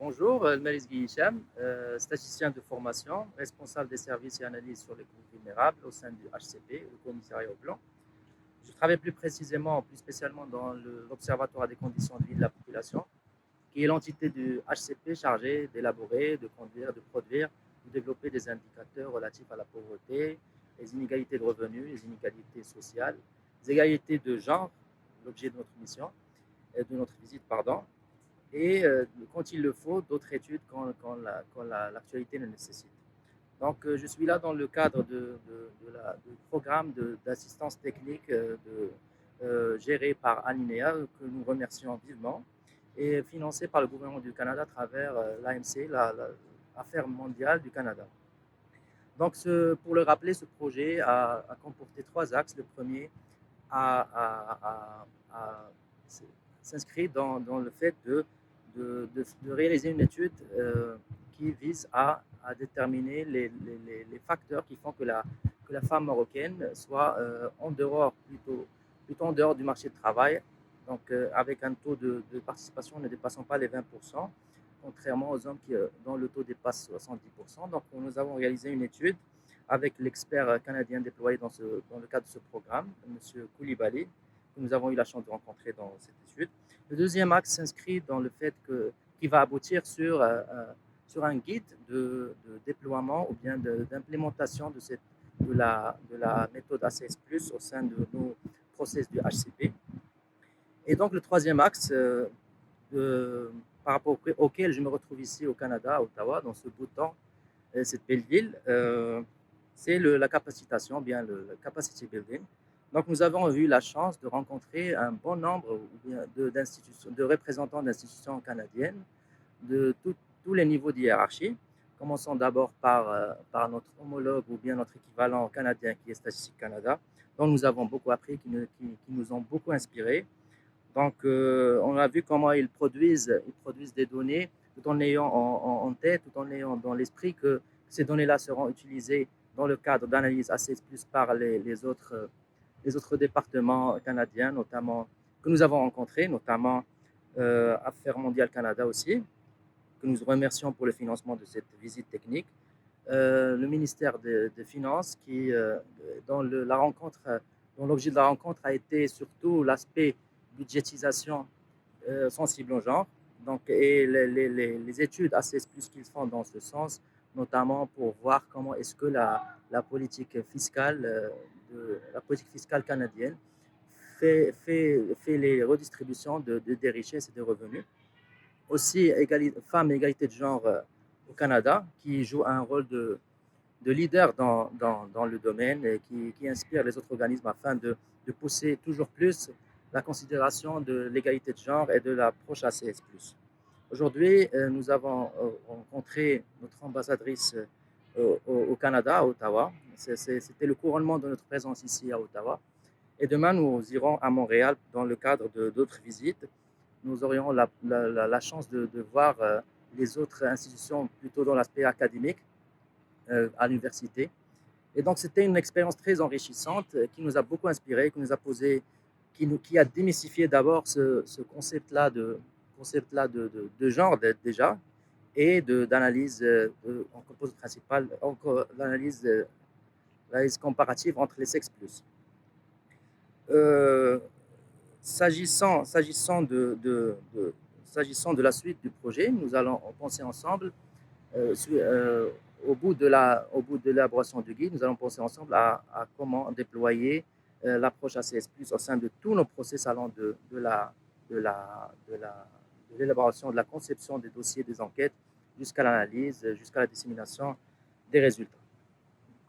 Bonjour, Melis Guicham, statisticien de formation, responsable des services et analyses sur les groupes vulnérables au sein du HCP, le commissariat au plan. Je travaille plus précisément, plus spécialement dans l'Observatoire des conditions de vie de la population, qui est l'entité du HCP chargée d'élaborer, de conduire, de produire, de développer des indicateurs relatifs à la pauvreté, les inégalités de revenus, les inégalités sociales, les égalités de genre, l'objet de notre mission, de notre visite, pardon, et quand il le faut, d'autres études quand l'actualité le nécessite. Donc, je suis là dans le cadre du programme d'assistance technique géré par Alinea, que nous remercions vivement, et financé par le gouvernement du Canada à travers l'AMC, l'Affaire mondiale du Canada. Donc, pour le rappeler, ce projet a comporté trois axes. Le premier s'inscrit dans le fait de réaliser une étude qui vise à déterminer les facteurs qui font que la femme marocaine soit plutôt en dehors du marché du travail, donc avec un taux de participation ne dépassant pas les 20%, contrairement aux hommes dont le taux dépasse 70%. Donc nous avons réalisé une étude avec l'expert canadien déployé dans le cadre de ce programme, M. Koulibaly, que nous avons eu la chance de rencontrer dans cette étude. Le deuxième axe s'inscrit dans le fait qui va aboutir sur un guide de déploiement ou bien d'implémentation de la méthode ACS+, au sein de nos process du HCP. Et donc le troisième axe, par rapport auquel je me retrouve ici au Canada, à Ottawa, dans ce beau temps, cette belle ville, c'est la capacitation, bien le capacity building. Donc, nous avons eu la chance de rencontrer un bon nombre de représentants d'institutions canadiennes de tous les niveaux de hiérarchie. Commençons d'abord par notre homologue ou bien notre équivalent canadien qui est Statistique Canada, dont nous avons beaucoup appris, qui nous ont beaucoup inspirés. Donc, on a vu comment ils produisent des données tout en ayant en tête, tout en ayant dans l'esprit que ces données-là seront utilisées dans le cadre d'analyse ACS+, par les autres départements canadiens, notamment, que nous avons rencontrés, notamment Affaires mondiales Canada aussi, que nous remercions pour le financement de cette visite technique. Le ministère des Finances, dont l'objet de la rencontre a été surtout l'aspect budgétisation sensible au genre, donc, et les études ACS+, qu'ils font dans ce sens, notamment pour voir comment est-ce que la politique fiscale canadienne fait les redistributions des richesses et des revenus. Aussi, femmes et égalité de genre au Canada, qui joue un rôle de leader dans le domaine et qui inspire les autres organismes afin de pousser toujours plus la considération de l'égalité de genre et de l'approche ACS+. Aujourd'hui, nous avons rencontré notre ambassadrice au Canada, à Ottawa. C'était le couronnement de notre présence ici à Ottawa. Et demain, nous irons à Montréal dans le cadre d'autres visites. Nous aurions la chance de voir les autres institutions plutôt dans l'aspect académique à l'université. Et donc, c'était une expérience très enrichissante qui nous a beaucoup inspiré, qui a démystifié d'abord ce concept-là de genre déjà et d'analyse en composante principale, l'analyse comparative entre les sexes plus. S'agissant de la suite du projet, nous allons penser ensemble, au bout de l'élaboration du guide, nous allons penser ensemble à comment déployer l'approche ACS+, au sein de tous nos process allant de l'élaboration, de la conception des dossiers, des enquêtes, jusqu'à l'analyse, jusqu'à la dissémination des résultats.